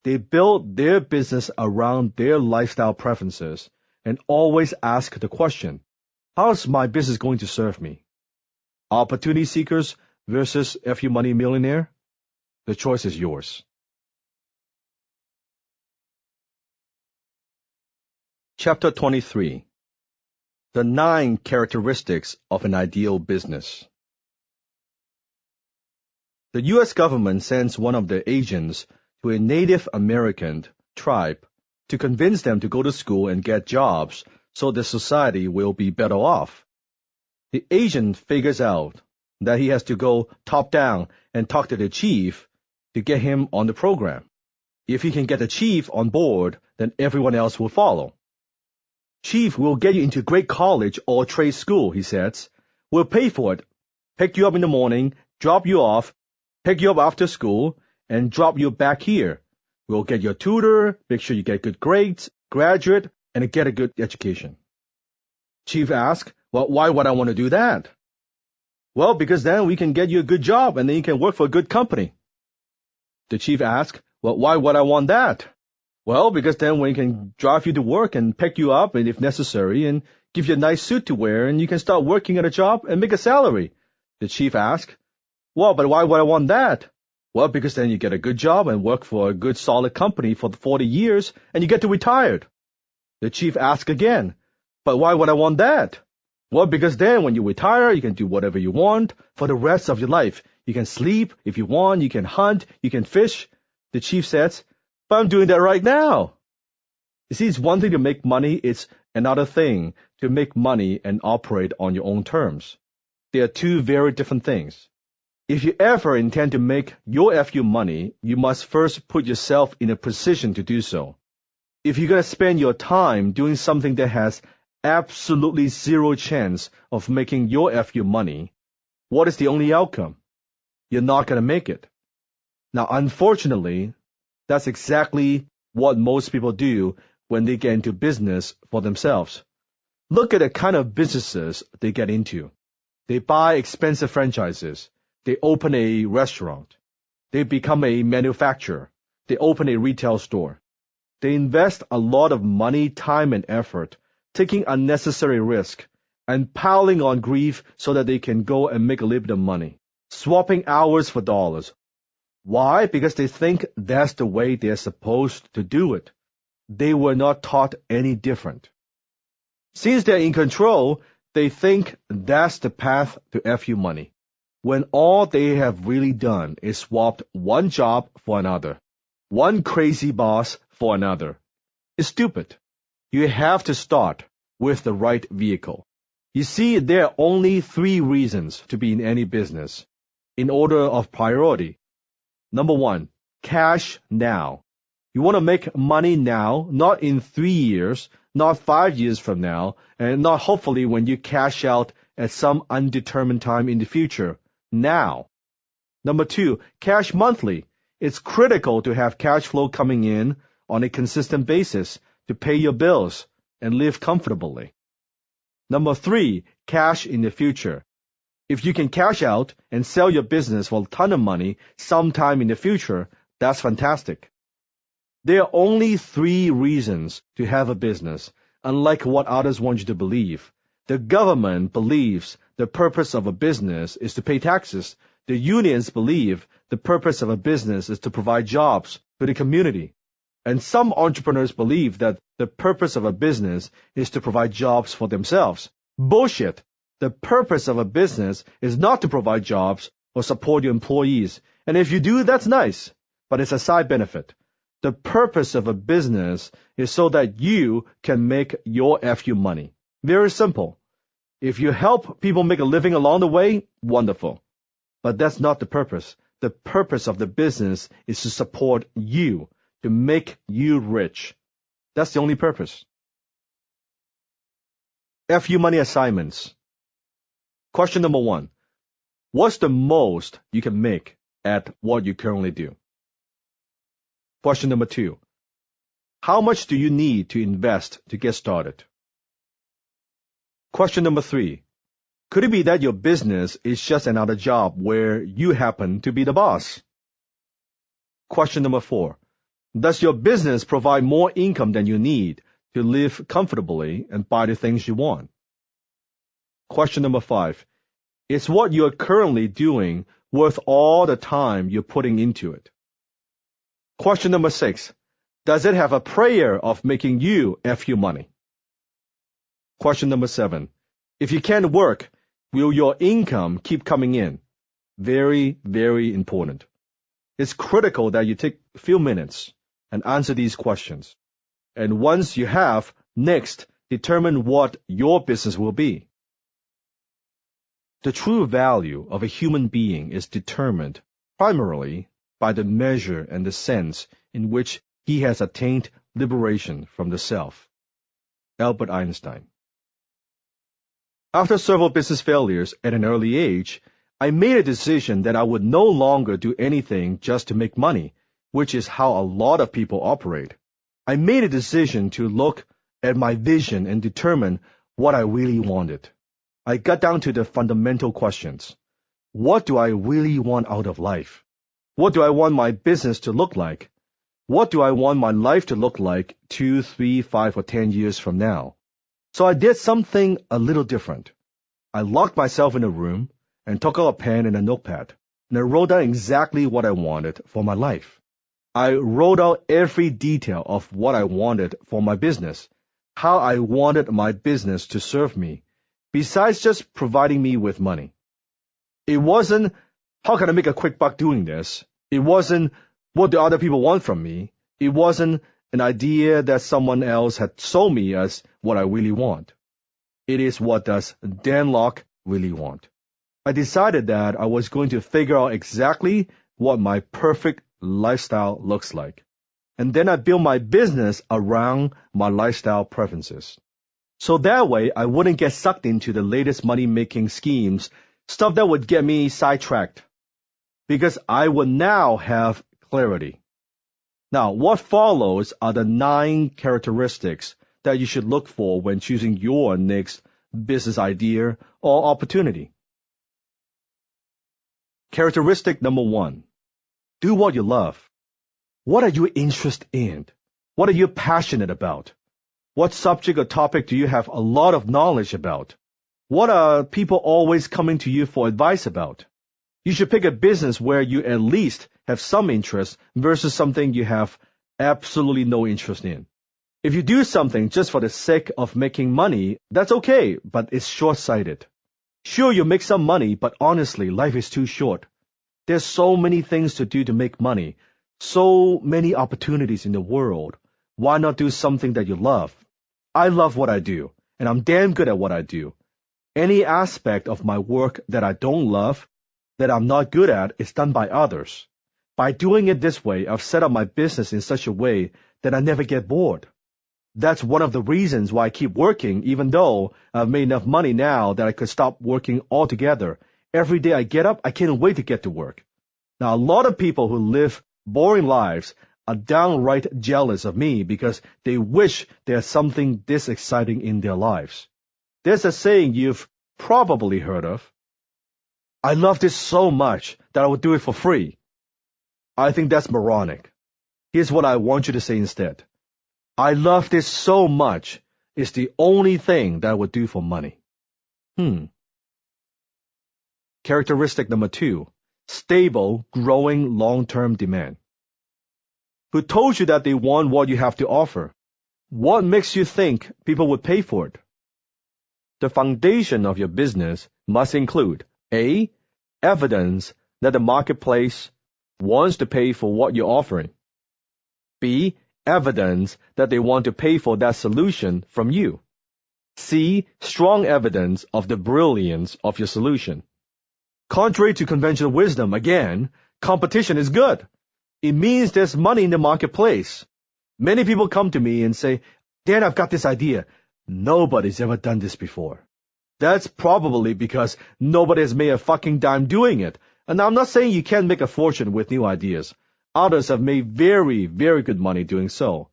They build their business around their lifestyle preferences and always ask the question, how's my business going to serve me? Opportunity seekers versus FU money millionaire? The choice is yours. Chapter 23. The 9 characteristics of an ideal business. The U.S. government sends one of their agents to a Native American tribe to convince them to go to school and get jobs so the society will be better off. The agent figures out that he has to go top down and talk to the chief to get him on the program. If he can get the chief on board, then everyone else will follow. Chief will get you into great college or trade school, he says. We'll pay for it. Pick you up in the morning, drop you off, pick you up after school, and drop you back here. We'll get your tutor, make sure you get good grades, graduate, and get a good education. Chief asks, well, why would I want to do that? Well, because then we can get you a good job, and then you can work for a good company. The chief asks, well, why would I want that? Well, because then we can drive you to work and pick you up, and if necessary, and give you a nice suit to wear, and you can start working at a job and make a salary. The chief asks, well, but why would I want that? Well, because then you get a good job and work for a good solid company for 40 years, and you get to retire. The chief asks again, but why would I want that? Well, because then when you retire, you can do whatever you want for the rest of your life. You can sleep if you want, you can hunt, you can fish. The chief says, but I'm doing that right now. You see, it's one thing to make money, it's another thing to make money and operate on your own terms. They are two very different things. If you ever intend to make your FU money, you must first put yourself in a position to do so. If you're going to spend your time doing something that has absolutely zero chance of making your FU money, what is the only outcome? You're not going to make it. Now, unfortunately, that's exactly what most people do when they get into business for themselves. Look at the kind of businesses they get into. They buy expensive franchises. They open a restaurant. They become a manufacturer. They open a retail store. They invest a lot of money, time, and effort, taking unnecessary risk, and piling on grief so that they can go and make a little bit of money, swapping hours for dollars. Why? Because they think that's the way they're supposed to do it. They were not taught any different. Since they're in control, they think that's the path to FU money, when all they have really done is swapped one job for another, one crazy boss for another. It's stupid. You have to start with the right vehicle. You see, there are only 3 reasons to be in any business, in order of priority. Number 1, cash now. You want to make money now, not in 3 years, not 5 years from now, and not hopefully when you cash out at some undetermined time in the future. Now. Number 2, cash monthly. It's critical to have cash flow coming in on a consistent basis to pay your bills and live comfortably. Number 3, cash in the future. If you can cash out and sell your business for a ton of money sometime in the future, that's fantastic. There are only 3 reasons to have a business, unlike what others want you to believe. The government believes the purpose of a business is to pay taxes. The unions believe the purpose of a business is to provide jobs to the community. And some entrepreneurs believe that the purpose of a business is to provide jobs for themselves. Bullshit! The purpose of a business is not to provide jobs or support your employees. And if you do, that's nice, but it's a side benefit. The purpose of a business is so that you can make your FU money. Very simple. If you help people make a living along the way, wonderful. But that's not the purpose. The purpose of the business is to support you, to make you rich. That's the only purpose. FU money assignments. Question number 1. What's the most you can make at what you currently do? Question number 2. How much do you need to invest to get started? Question number 3. Could it be that your business is just another job where you happen to be the boss? Question number 4. Does your business provide more income than you need to live comfortably and buy the things you want? Question number 5. Is what you're currently doing worth all the time you're putting into it? Question number 6. Does it have a prayer of making you FU money? Question number 7. If you can't work, will your income keep coming in? Very, very important. It's critical that you take a few minutes and answer these questions. And once you have, next, determine what your business will be. The true value of a human being is determined primarily by the measure and the sense in which he has attained liberation from the self. Albert Einstein. After several business failures at an early age, I made a decision that I would no longer do anything just to make money, which is how a lot of people operate. I made a decision to look at my vision and determine what I really wanted. I got down to the fundamental questions. What do I really want out of life? What do I want my business to look like? What do I want my life to look like 2, 3, 5, or 10 years from now? So I did something a little different. I locked myself in a room and took out a pen and a notepad, and I wrote down exactly what I wanted for my life. I wrote out every detail of what I wanted for my business, how I wanted my business to serve me, besides just providing me with money. It wasn't, how can I make a quick buck doing this? It wasn't, what do other people want from me? It wasn't, an idea that someone else had sold me as what I really want. It is what does DANLOK really want. I decided that I was going to figure out exactly what my perfect lifestyle looks like. And then I built my business around my lifestyle preferences. So that way I wouldn't get sucked into the latest money-making schemes, stuff that would get me sidetracked. Because I would now have clarity. Now, what follows are the 9 characteristics that you should look for when choosing your next business idea or opportunity. Characteristic number 1. Do what you love. What are you interested in? What are you passionate about? What subject or topic do you have a lot of knowledge about? What are people always coming to you for advice about? You should pick a business where you at least have some interest versus something you have absolutely no interest in. If you do something just for the sake of making money, that's okay, but it's short-sighted. Sure, you make some money, but honestly, life is too short. There's so many things to do to make money, so many opportunities in the world. Why not do something that you love? I love what I do, and I'm damn good at what I do. Any aspect of my work that I don't love, that I'm not good at, is done by others. By doing it this way, I've set up my business in such a way that I never get bored. That's one of the reasons why I keep working, even though I've made enough money now that I could stop working altogether. Every day I get up, I can't wait to get to work. Now, a lot of people who live boring lives are downright jealous of me because they wish there's something this exciting in their lives. There's a saying you've probably heard of. I love this so much that I would do it for free. I think that's moronic. Here's what I want you to say instead. I love this so much, it's the only thing that I would do for money. Characteristic number 2, stable, growing long-term demand. Who told you that they want what you have to offer? What makes you think people would pay for it? The foundation of your business must include A, evidence that the marketplace wants to pay for what you're offering. B, evidence that they want to pay for that solution from you. C, strong evidence of the brilliance of your solution. Contrary to conventional wisdom, again, competition is good. It means there's money in the marketplace. Many people come to me and say, Dan, I've got this idea. Nobody's ever done this before. That's probably because nobody has made a fucking dime doing it. And I'm not saying you can't make a fortune with new ideas. Others have made very, very good money doing so.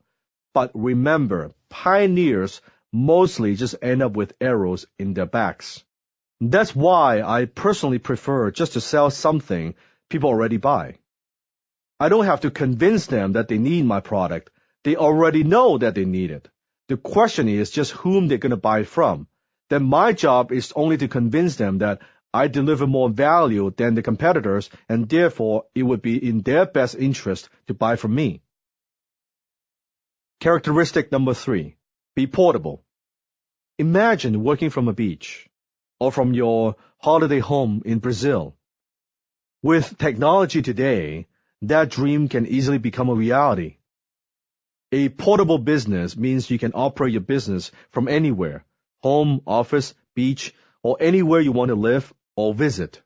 But remember, pioneers mostly just end up with arrows in their backs. That's why I personally prefer just to sell something people already buy. I don't have to convince them that they need my product. They already know that they need it. The question is just whom they're going to buy it from. Then my job is only to convince them that I deliver more value than the competitors, and therefore it would be in their best interest to buy from me. Characteristic number 3, be portable. Imagine working from a beach or from your holiday home in Brazil. With technology today, that dream can easily become a reality. A portable business means you can operate your business from anywhere, home, office, beach, or anywhere you want to live or visit.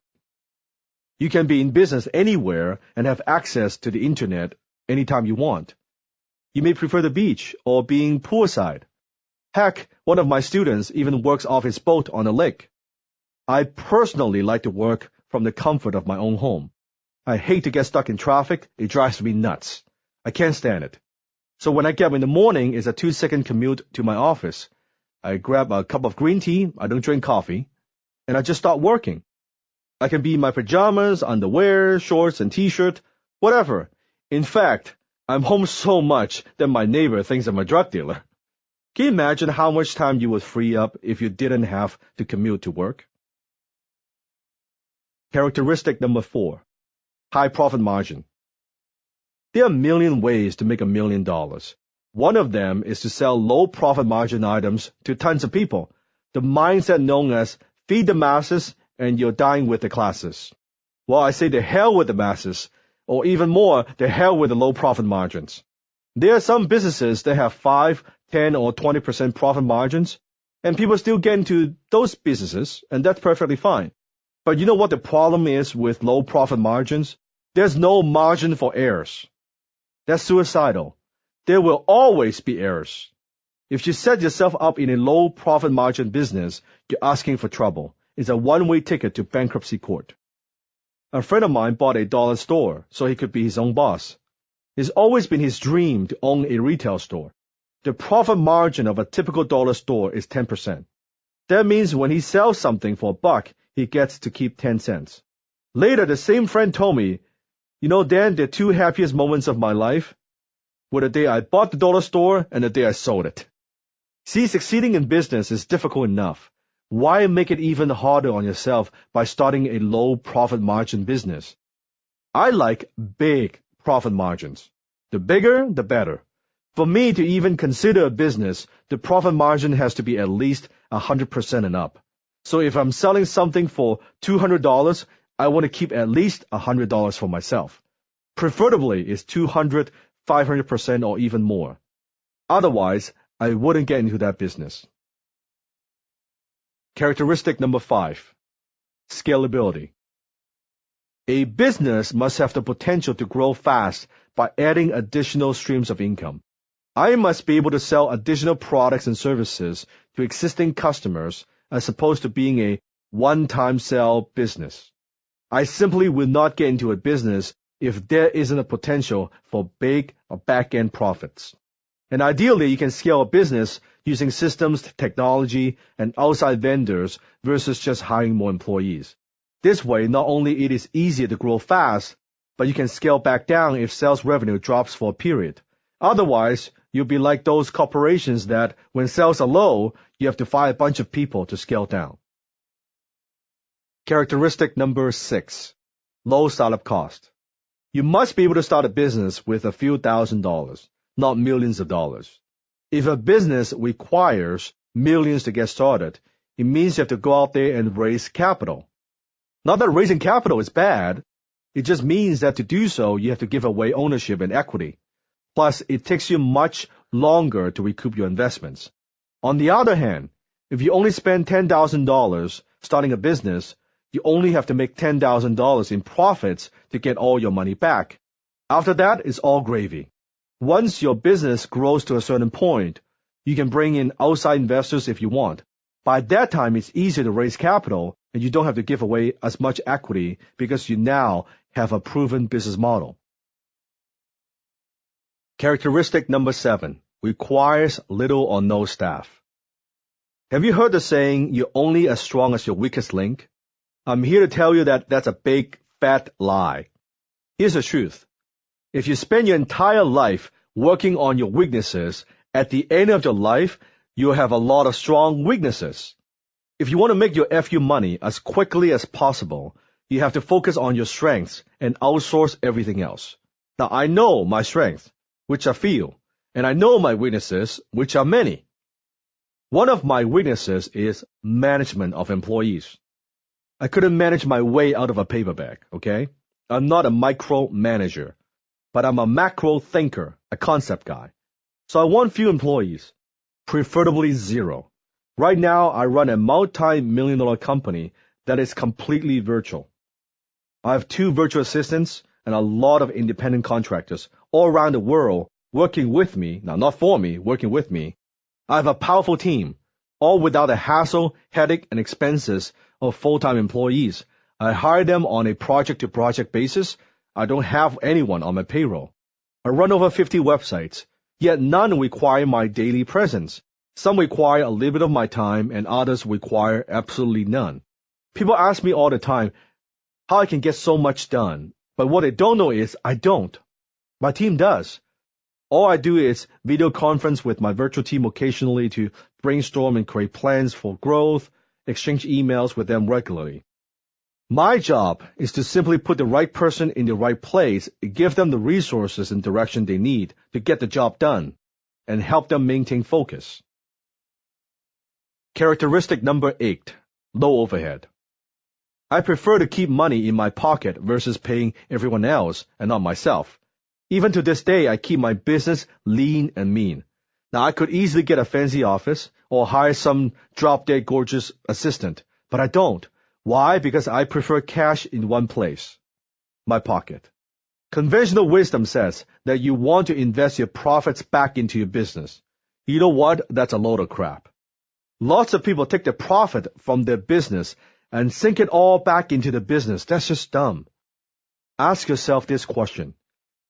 You can be in business anywhere and have access to the internet anytime you want. You may prefer the beach or being poolside. Heck, one of my students even works off his boat on a lake. I personally like to work from the comfort of my own home. I hate to get stuck in traffic. It drives me nuts. I can't stand it. So when I get up in the morning, it's a 2-second commute to my office. I grab a cup of green tea, I don't drink coffee, and I just start working. I can be in my pajamas, underwear, shorts, and t-shirt, whatever. In fact, I'm home so much that my neighbor thinks I'm a drug dealer. Can you imagine how much time you would free up if you didn't have to commute to work? Characteristic number 4, high profit margin. There are a million ways to make $1 million. One of them is to sell low profit margin items to tons of people, the mindset known as feed the masses and you're dying with the classes. Well, I say the hell with the masses, or even more, the hell with the low profit margins. There are some businesses that have 5, 10, or 20% profit margins, and people still get into those businesses, and that's perfectly fine. But you know what the problem is with low profit margins? There's no margin for errors. That's suicidal. There will always be errors. If you set yourself up in a low profit margin business, you're asking for trouble. It's a one-way ticket to bankruptcy court. A friend of mine bought a dollar store so he could be his own boss. It's always been his dream to own a retail store. The profit margin of a typical dollar store is 10%. That means when he sells something for $1, he gets to keep 10 cents. Later, the same friend told me, "You know, Dan, the two happiest moments of my life were the day I bought the dollar store and the day I sold it." See, succeeding in business is difficult enough. Why make it even harder on yourself by starting a low profit margin business? I like big profit margins. The bigger, the better. For me to even consider a business, the profit margin has to be at least 100% and up. So if I'm selling something for $200, I want to keep at least $100 for myself. Preferably it's 200, 500% or even more. Otherwise, I wouldn't get into that business. Characteristic number 5, scalability. A business must have the potential to grow fast by adding additional streams of income. I must be able to sell additional products and services to existing customers as opposed to being a one-time sell business. I simply will not get into a business if there isn't a potential for big or back-end profits. And ideally, you can scale a business using systems, technology, and outside vendors versus just hiring more employees. This way, not only it is easier to grow fast, but you can scale back down if sales revenue drops for a period. Otherwise, you'll be like those corporations that, when sales are low, you have to fire a bunch of people to scale down. Characteristic number 6, low startup cost. You must be able to start a business with a few $1,000s, not millions of dollars. If a business requires millions to get started, it means you have to go out there and raise capital. Not that raising capital is bad. It just means that to do so, you have to give away ownership and equity. Plus, it takes you much longer to recoup your investments. On the other hand, if you only spend $10,000 starting a business, you only have to make $10,000 in profits to get all your money back. After that, it's all gravy. Once your business grows to a certain point, you can bring in outside investors if you want. By that time, it's easier to raise capital, and you don't have to give away as much equity because you now have a proven business model. Characteristic number 7, requires little or no staff. Have you heard the saying, "You're only as strong as your weakest link"? I'm here to tell you that that's a big, fat lie. Here's the truth. If you spend your entire life working on your weaknesses, at the end of your life, you'll have a lot of strong weaknesses. If you want to make your FU money as quickly as possible, you have to focus on your strengths and outsource everything else. Now, I know my strengths, which are few, and I know my weaknesses, which are many. One of my weaknesses is management of employees. I couldn't manage my way out of a paper bag, okay? I'm not a micro manager, but I'm a macro thinker, a concept guy. So I want few employees, preferably 0. Right now, I run a multi-million-dollar company that is completely virtual. I have 2 virtual assistants and a lot of independent contractors all around the world working with me, now not for me, working with me. I have a powerful team, all without the hassle, headache, and expenses of full-time employees. I hire them on a project-to-project basis. I don't have anyone on my payroll. I run over 50 websites, yet none require my daily presence. Some require a little bit of my time, and others require absolutely none. People ask me all the time how I can get so much done, but what they don't know is I don't. My team does. All I do is video conference with my virtual team occasionally to brainstorm and create plans for growth, exchange emails with them regularly. My job is to simply put the right person in the right place, give them the resources and direction they need to get the job done, and help them maintain focus. Characteristic number 8, low overhead. I prefer to keep money in my pocket versus paying everyone else and not myself. Even to this day, I keep my business lean and mean. Now, I could easily get a fancy office or hire some drop-dead gorgeous assistant, but I don't. Why? Because I prefer cash in one place, my pocket. Conventional wisdom says that you want to invest your profits back into your business. You know what? That's a load of crap. Lots of people take the profit from their business and sink it all back into the business. That's just dumb. Ask yourself this question.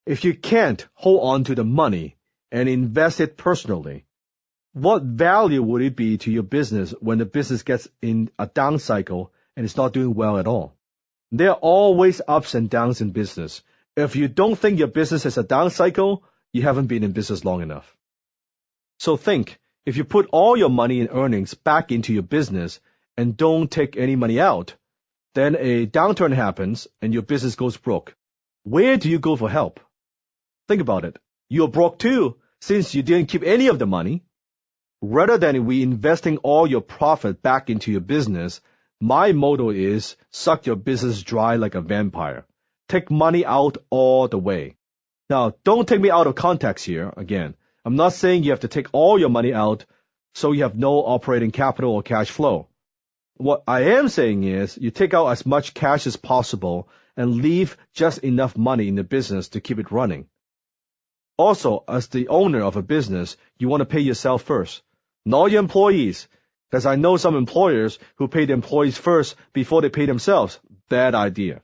If you can't hold on to the money and invest it personally, what value would it be to your business when the business gets in a down cycle and it's not doing well at all? There are always ups and downs in business. If you don't think your business has a down cycle, you haven't been in business long enough. So think, if you put all your money and earnings back into your business and don't take any money out, then a downturn happens and your business goes broke. Where do you go for help? Think about it. You're broke too, since you didn't keep any of the money. Rather than reinvesting all your profit back into your business, my motto is suck your business dry like a vampire. Take money out all the way. Now, don't take me out of context here again. I'm not saying you have to take all your money out so you have no operating capital or cash flow. What I am saying is you take out as much cash as possible and leave just enough money in the business to keep it running. Also, as the owner of a business, you want to pay yourself first, not your employees, because I know some employers who pay the employees first before they pay themselves. Bad idea.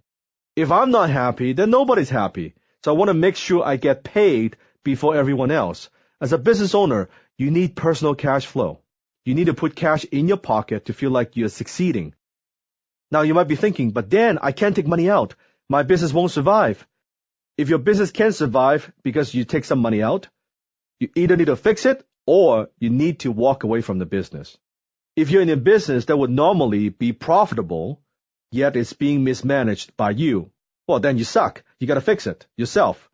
If I'm not happy, then nobody's happy. So I want to make sure I get paid before everyone else. As a business owner, you need personal cash flow. You need to put cash in your pocket to feel like you're succeeding. Now you might be thinking, but Dan, I can't take money out. My business won't survive. If your business can't survive because you take some money out, you either need to fix it or you need to walk away from the business. If you're in a business that would normally be profitable, yet it's being mismanaged by you, well, then you suck. You got to fix it yourself.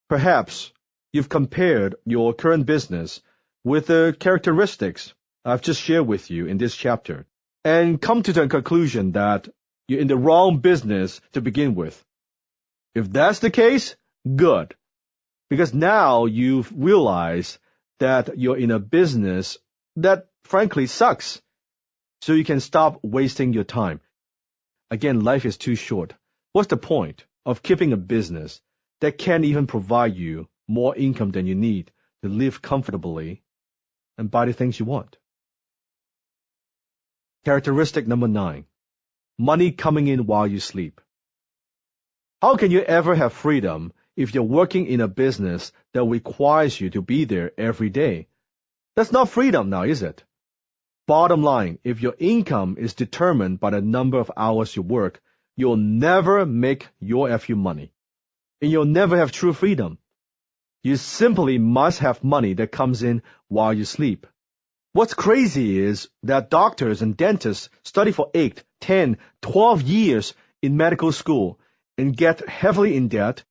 Perhaps you've compared your current business with the characteristics I've just shared with you in this chapter and come to the conclusion that you're in the wrong business to begin with. If that's the case, good. Because now you've realized that you're in a business that frankly sucks. So you can stop wasting your time. Again, life is too short. What's the point of keeping a business that can't even provide you more income than you need to live comfortably and buy the things you want? Characteristic number 9. Money coming in while you sleep. How can you ever have freedom if you're working in a business that requires you to be there every day? That's not freedom now, is it? Bottom line, if your income is determined by the number of hours you work, you'll never make your FU money. And you'll never have true freedom. You simply must have money that comes in while you sleep. What's crazy is that doctors and dentists study for 8, 10, 12 years in medical school and get heavily in debt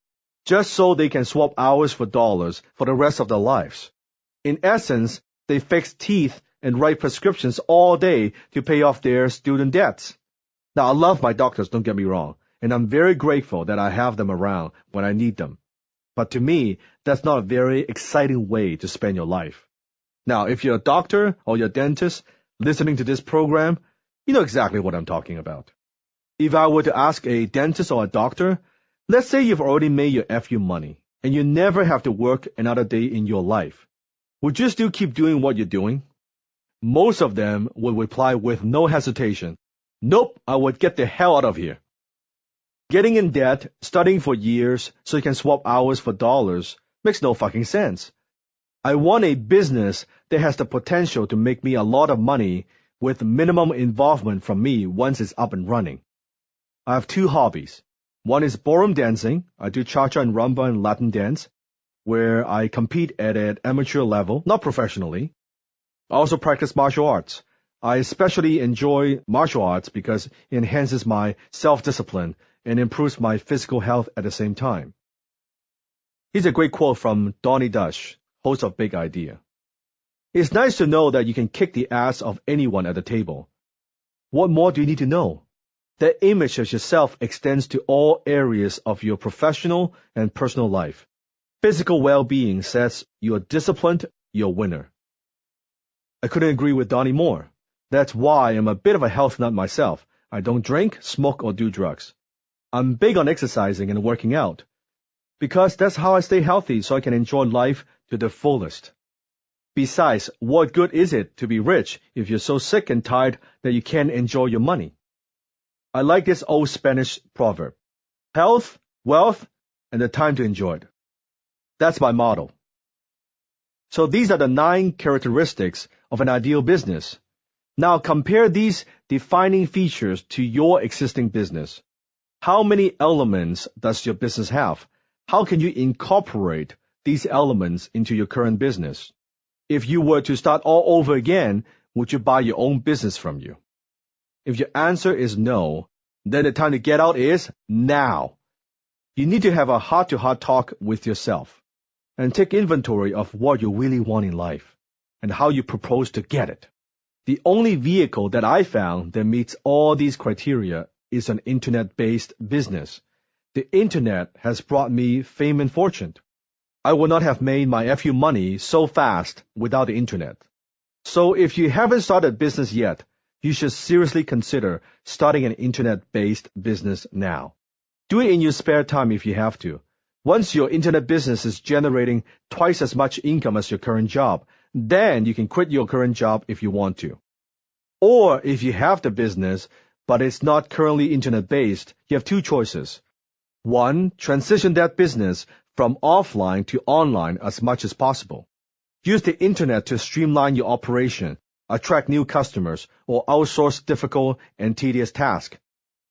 just so they can swap hours for dollars for the rest of their lives. In essence, they fix teeth and write prescriptions all day to pay off their student debts. Now, I love my doctors, don't get me wrong, and I'm very grateful that I have them around when I need them. But to me, that's not a very exciting way to spend your life. Now, if you're a doctor or you're a dentist listening to this program, you know exactly what I'm talking about. If I were to ask a dentist or a doctor, let's say you've already made your FU money and you never have to work another day in your life, would you still keep doing what you're doing? Most of them would reply with no hesitation, nope, I would get the hell out of here. Getting in debt, studying for years so you can swap hours for dollars makes no fucking sense. I want a business that has the potential to make me a lot of money with minimum involvement from me once it's up and running. I have 2 hobbies. One is ballroom dancing. I do cha-cha and rumba and Latin dance, where I compete at an amateur level, not professionally. I also practice martial arts. I especially enjoy martial arts because it enhances my self-discipline and improves my physical health at the same time. Here's a great quote from Donnie Dush, host of Big Idea. It's nice to know that you can kick the ass of anyone at the table. What more do you need to know? That image of yourself extends to all areas of your professional and personal life. physical well-being says you're disciplined, you're a winner. I couldn't agree with Donnie more. That's why I'm a bit of a health nut myself. I don't drink, smoke, or do drugs. I'm big on exercising and working out, because that's how I stay healthy so I can enjoy life to the fullest. Besides, what good is it to be rich if you're so sick and tired that you can't enjoy your money? I like this old Spanish proverb: health, wealth, and the time to enjoy it. That's my motto. So these are the 9 characteristics of an ideal business. Now compare these defining features to your existing business. How many elements does your business have? How can you incorporate these elements into your current business? If you were to start all over again, would you buy your own business from you? If your answer is no, then the time to get out is now. You need to have a heart-to-heart talk with yourself and take inventory of what you really want in life and how you propose to get it. The only vehicle that I found that meets all these criteria is an internet-based business. The internet has brought me fame and fortune. I would not have made my FU money so fast without the internet. So if you haven't started a business yet, you should seriously consider starting an internet-based business now. Do it in your spare time if you have to. Once your internet business is generating twice as much income as your current job, then you can quit your current job if you want to. Or if you have the business, but it's not currently internet-based, you have 2 choices. 1, transition that business from offline to online as much as possible. Use the internet to streamline your operation, attract new customers, or outsource difficult and tedious tasks.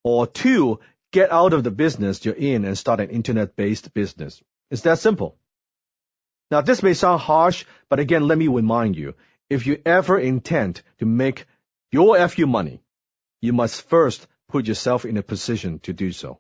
Or 2, get out of the business you're in and start an internet-based business. It's that simple. Now, this may sound harsh, but again, let me remind you, if you ever intend to make your FU money, you must first put yourself in a position to do so.